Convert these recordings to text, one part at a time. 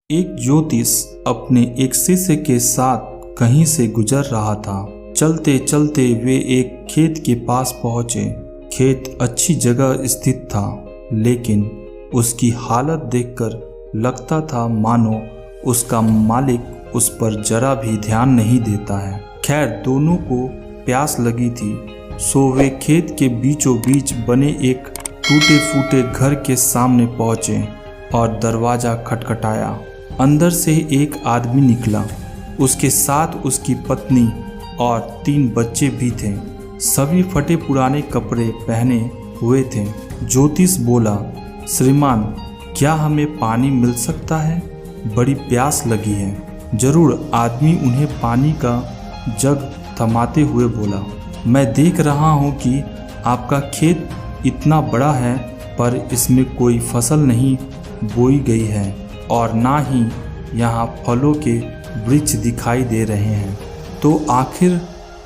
एक ज्योतिष अपने एक शिष्य के साथ कहीं से गुजर रहा था। चलते चलते वे एक खेत के पास पहुंचे। खेत अच्छी जगह स्थित था, लेकिन उसकी हालत देखकर लगता था मानो उसका मालिक उस पर जरा भी ध्यान नहीं देता है। खैर, दोनों को प्यास लगी थी, सो वे खेत के बीचों बीच बने एक टूटे फूटे घर के सामने पहुंचे और दरवाजा खटखटाया। अंदर से एक आदमी निकला। उसके साथ उसकी पत्नी और 3 बच्चे भी थे। सभी फटे पुराने कपड़े पहने हुए थे। ज्योतिष बोला, श्रीमान, क्या हमें पानी मिल सकता है? बड़ी प्यास लगी है। जरूर, आदमी उन्हें पानी का जग थमाते हुए बोला। मैं देख रहा हूँ कि आपका खेत इतना बड़ा है, पर इसमें कोई फसल नहीं बोई गई है और ना ही यहाँ फलों के वृक्ष दिखाई दे रहे हैं। तो आखिर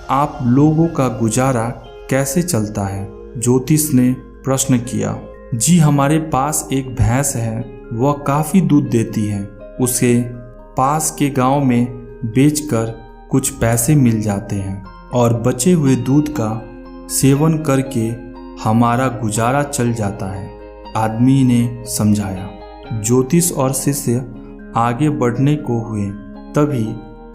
आप लोगों का गुजारा कैसे चलता है? ज्योतिष ने प्रश्न किया। जी, हमारे पास एक भैंस है, वह काफ़ी दूध देती है। उसे पास के गांव में बेचकर कुछ पैसे मिल जाते हैं और बचे हुए दूध का सेवन करके हमारा गुजारा चल जाता है, आदमी ने समझाया। ज्योतिष और शिष्य आगे बढ़ने को हुए, तभी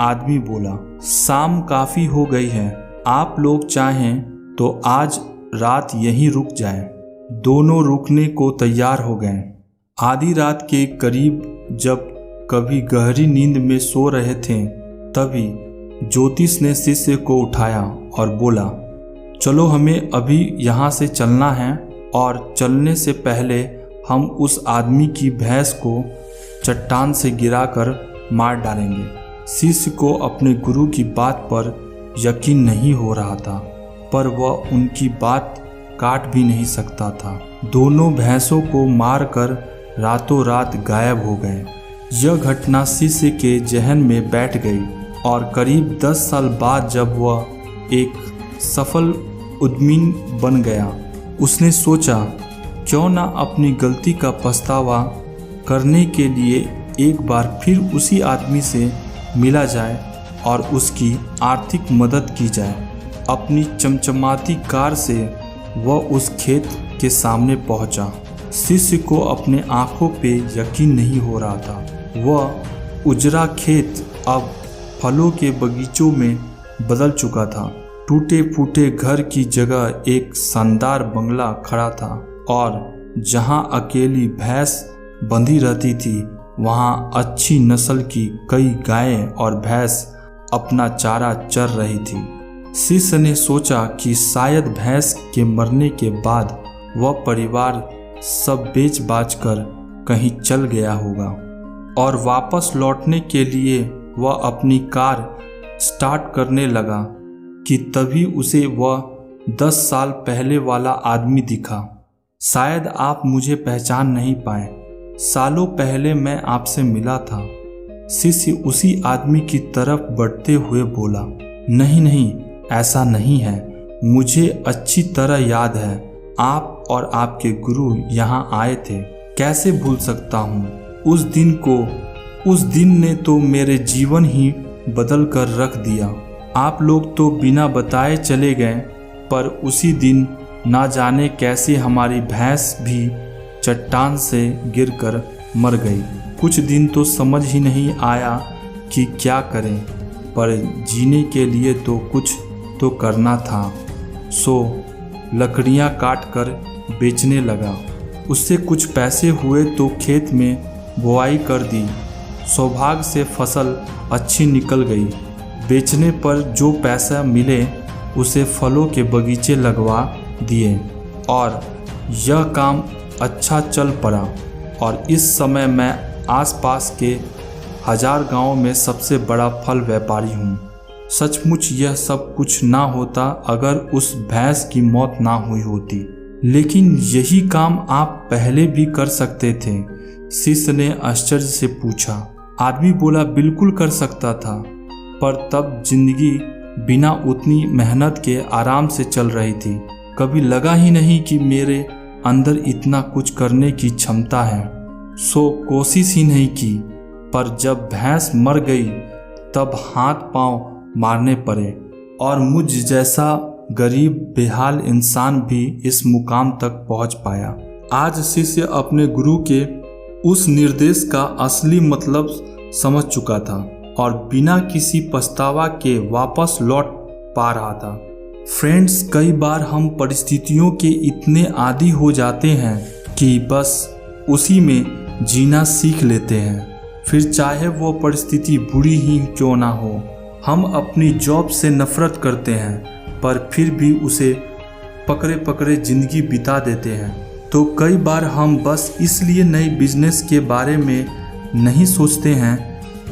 आदमी बोला, शाम काफ़ी हो गई है, आप लोग चाहें तो आज रात यहीं रुक जाएं। दोनों रुकने को तैयार हो गए। आधी रात के करीब जब कभी गहरी नींद में सो रहे थे, तभी ज्योतिष ने शिष्य को उठाया और बोला, चलो, हमें अभी यहाँ से चलना है और चलने से पहले हम उस आदमी की भैंस को चट्टान से गिराकर मार डालेंगे। शिष्य को अपने गुरु की बात पर यकीन नहीं हो रहा था, पर वह उनकी बात काट भी नहीं सकता था। दोनों भैंसों को मारकर रातों रात गायब हो गए। यह घटना शिष्य के जहन में बैठ गई और करीब 10 साल बाद जब वह एक सफल उद्यमी बन गया, उसने सोचा, क्यों ना अपनी गलती का पछतावा करने के लिए एक बार फिर उसी आदमी से मिला जाए और उसकी आर्थिक मदद की जाए। अपनी चमचमाती कार से वह उस खेत के सामने पहुंचा। शिष्य को अपने आंखों पे यकीन नहीं हो रहा था। वह उजरा खेत अब फलों के बगीचों में बदल चुका था। टूटे फूटे घर की जगह एक शानदार बंगला खड़ा था और जहां अकेली भैंस बंधी रहती थी, वहां अच्छी नस्ल की कई गायें और भैंस अपना चारा चर रही थी। शिष्य ने सोचा कि शायद भैंस के मरने के बाद वह परिवार सब बेच बाच कर कहीं चल गया होगा और वापस लौटने के लिए वह अपनी कार स्टार्ट करने लगा कि तभी उसे वह 10 साल पहले वाला आदमी दिखा। शायद आप मुझे पहचान नहीं पाए, सालों पहले मैं आपसे मिला था। शिष्य उसी आदमी की तरफ बढ़ते हुए बोला, नहीं नहीं, ऐसा नहीं है, मुझे अच्छी तरह याद है, आप और आपके गुरु यहाँ आए थे, कैसे भूल सकता हूँ उस दिन को। उस दिन ने तो मेरे जीवन ही बदल कर रख दिया। आप लोग तो बिना बताए चले गए, पर उसी दिन ना जाने कैसे हमारी भैंस भी चट्टान से गिरकर मर गई। कुछ दिन तो समझ ही नहीं आया कि क्या करें, पर जीने के लिए तो कुछ तो करना था। सो लकड़ियां काट कर बेचने लगा। उससे कुछ पैसे हुए तो खेत में बुआई कर दी। सौभाग्य से फसल अच्छी निकल गई। बेचने पर जो पैसा मिले उसे फलों के बगीचे लगवा दिए और यह काम अच्छा चल पड़ा और इस समय मैं आसपास के 1000 गांवों में सबसे बड़ा फल व्यापारी हूँ। सचमुच यह सब कुछ ना होता अगर उस भैंस की मौत ना हुई होती। लेकिन यही काम आप पहले भी कर सकते थे, शिष्य ने आश्चर्य से पूछा। आदमी बोला, बिल्कुल कर सकता था, पर तब जिंदगी बिना उतनी मेहनत के आराम से चल रही थी। कभी लगा ही नहीं कि मेरे अंदर इतना कुछ करने की क्षमता है, सो कोशिश ही नहीं की। पर जब भैंस मर गई तब हाथ पांव मारने पड़े और मुझ जैसा गरीब बेहाल इंसान भी इस मुकाम तक पहुंच पाया। आज शिष्य अपने गुरु के उस निर्देश का असली मतलब समझ चुका था और बिना किसी पछतावा के वापस लौट पा रहा था। फ्रेंड्स, कई बार हम परिस्थितियों के इतने आदी हो जाते हैं कि बस उसी में जीना सीख लेते हैं, फिर चाहे वो परिस्थिति बुरी ही क्यों ना हो। हम अपनी जॉब से नफरत करते हैं पर फिर भी उसे पकड़े पकड़े जिंदगी बिता देते हैं। तो कई बार हम बस इसलिए नए बिजनेस के बारे में नहीं सोचते हैं।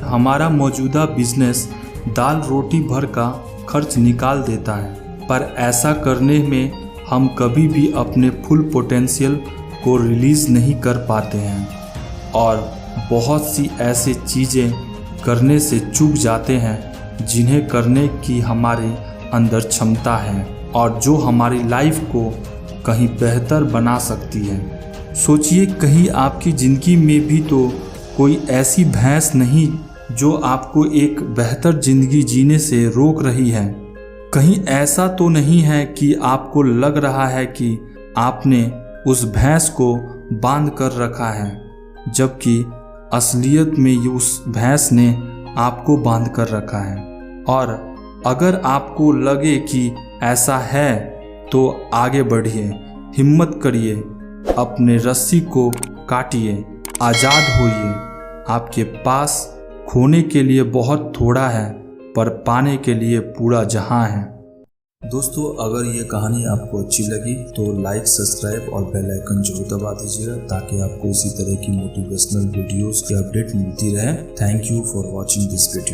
हमारा मौजूदा बिजनेस दाल रोटी भर का खर्च निकाल देता है, पर ऐसा करने में हम कभी भी अपने फुल पोटेंशियल को रिलीज़ नहीं कर पाते हैं और बहुत सी ऐसी चीज़ें करने से चूक जाते हैं जिन्हें करने की हमारे अंदर क्षमता है और जो हमारी लाइफ को कहीं बेहतर बना सकती है। सोचिए, कहीं आपकी ज़िंदगी में भी तो कोई ऐसी भैंस नहीं जो आपको एक बेहतर ज़िंदगी जीने से रोक रही है। कहीं ऐसा तो नहीं है कि आपको लग रहा है कि आपने उस भैंस को बांध कर रखा है, जबकि असलियत में उस भैंस ने आपको बांध कर रखा है। और अगर आपको लगे कि ऐसा है तो आगे बढ़िए, हिम्मत करिए, अपने रस्सी को काटिए, आज़ाद होइए। आपके पास खोने के लिए बहुत थोड़ा है पर पाने के लिए पूरा जहां है। दोस्तों, अगर ये कहानी आपको अच्छी लगी तो लाइक, सब्सक्राइब और बेल आइकन जरूर दबा दीजिएगा ताकि आपको इसी तरह की मोटिवेशनल वीडियोस की अपडेट मिलती रहे। Thank you for watching this video.